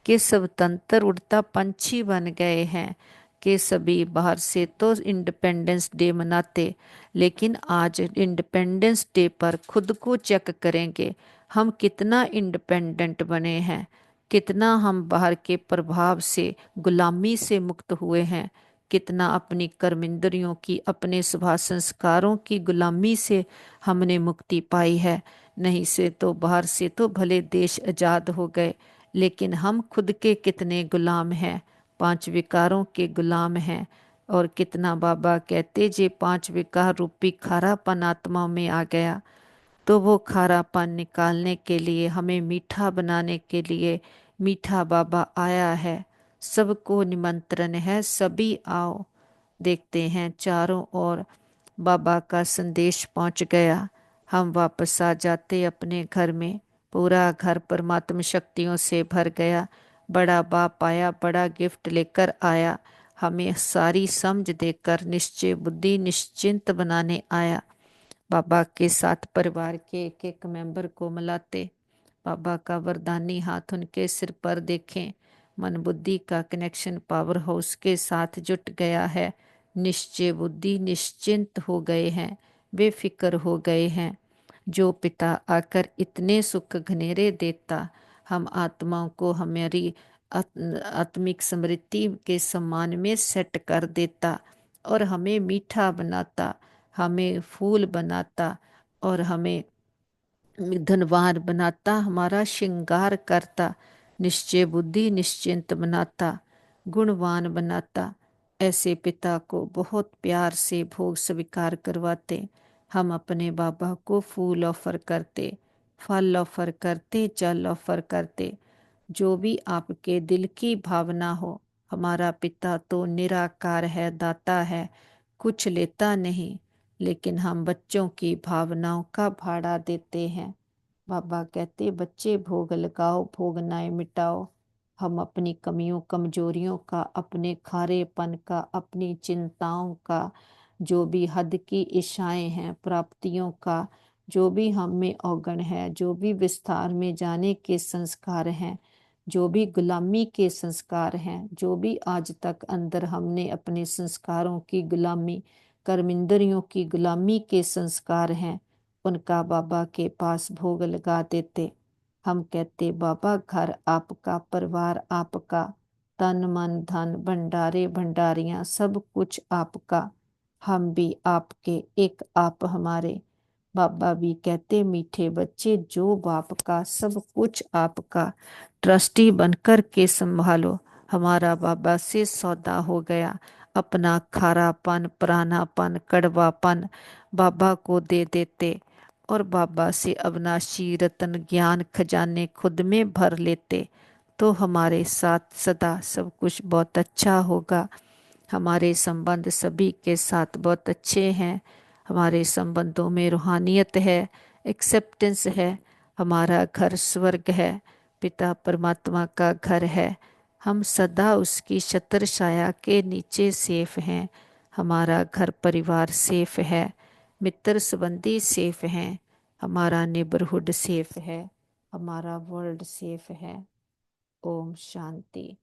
कि स्वतंत्र उड़ता पंछी बन गए हैं। कि सभी बाहर से तो इंडिपेंडेंस डे मनाते, लेकिन आज इंडिपेंडेंस डे पर खुद को चेक करेंगे, हम कितना इंडिपेंडेंट बने हैं, कितना हम बाहर के प्रभाव से, गुलामी से मुक्त हुए हैं, कितना अपनी कर्मेंद्रियों की, अपने स्वभाव संस्कारों की गुलामी से हमने मुक्ति पाई है। नहीं से तो बाहर से तो भले देश आजाद हो गए, लेकिन हम खुद के कितने गुलाम हैं, पांच विकारों के गुलाम हैं। और कितना बाबा कहते जे पांच विकार रूपी खारापन आत्मा में आ गया, तो वो खारापन निकालने के लिए, हमें मीठा बनाने के लिए मीठा बाबा आया है। सबको निमंत्रण है, सभी आओ। देखते हैं चारों ओर बाबा का संदेश पहुंच गया। हम वापस आ जाते अपने घर में, पूरा घर परमात्मा शक्तियों से भर गया। बड़ा बाप आया, बड़ा गिफ्ट लेकर आया, हमें सारी समझ देकर निश्चय बुद्धि निश्चिंत बनाने आया। बाबा के साथ परिवार के एक एक मेंबर को मिलाते, बाबा का वरदानी हाथ उनके सिर पर देखें। मन बुद्धि का कनेक्शन पावर हाउस के साथ जुट गया है। निश्चय बुद्धि निश्चिंत हो गए हैं, बेफिक्र हो गए हैं। जो पिता आकर इतने सुख घनेरे देता, हम आत्माओं को हमारी आत्मिक समृद्धि के सम्मान में सेट कर देता, और हमें मीठा बनाता, हमें फूल बनाता, और हमें धनवान बनाता, हमारा श्रृंगार करता, निश्चय बुद्धि निश्चिंत बनाता, गुणवान बनाता। ऐसे पिता को बहुत प्यार से भोग स्वीकार करवाते। हम अपने बाबा को फूल ऑफर करते, फल ऑफर करते, जल ऑफर करते, जो भी आपके दिल की भावना हो। हमारा पिता तो निराकार है, दाता है, कुछ लेता नहीं, लेकिन हम बच्चों की भावनाओं का भाड़ा देते हैं। बाबा कहते बच्चे भोग लगाओ, भोगनाएं मिटाओ। हम अपनी कमियों कमजोरियों का, अपने खारेपन का, अपनी चिंताओं का, जो भी हद की इच्छाएं हैं, प्राप्तियों का, जो भी हम में अवगुण है, जो भी विस्तार में जाने के संस्कार हैं, जो भी गुलामी के संस्कार हैं, जो भी आज तक अंदर हमने अपने संस्कारों की गुलामी, कर्मेंद्रियों की गुलामी के संस्कार हैं, उनका बाबा के पास भोग लगा देते। हम कहते बाबा घर आपका, परिवार आपका, तन मन धन भंडारे भंडारियां सब कुछ आपका, हम भी आपके, एक आप हमारे। बाबा भी कहते मीठे बच्चे जो बाप का, सब कुछ आपका, ट्रस्टी बनकर के संभालो। हमारा बाबा से सौदा हो गया, अपना खारापन, पुरानापन, कड़वापन बाबा को दे देते, और बाबा से अविनाशी रतन ज्ञान खजाने खुद में भर लेते, तो हमारे साथ सदा सब कुछ बहुत अच्छा होगा। हमारे संबंध सभी के साथ बहुत अच्छे हैं। हमारे संबंधों में रूहानियत है, एक्सेप्टेंस है। हमारा घर स्वर्ग है, पिता परमात्मा का घर है। हम सदा उसकी छत्र छाया के नीचे सेफ हैं। हमारा घर परिवार सेफ है, मित्र संबंधी सेफ हैं, हमारा नेबरहुड सेफ है, हमारा वर्ल्ड सेफ है। ओम शांति।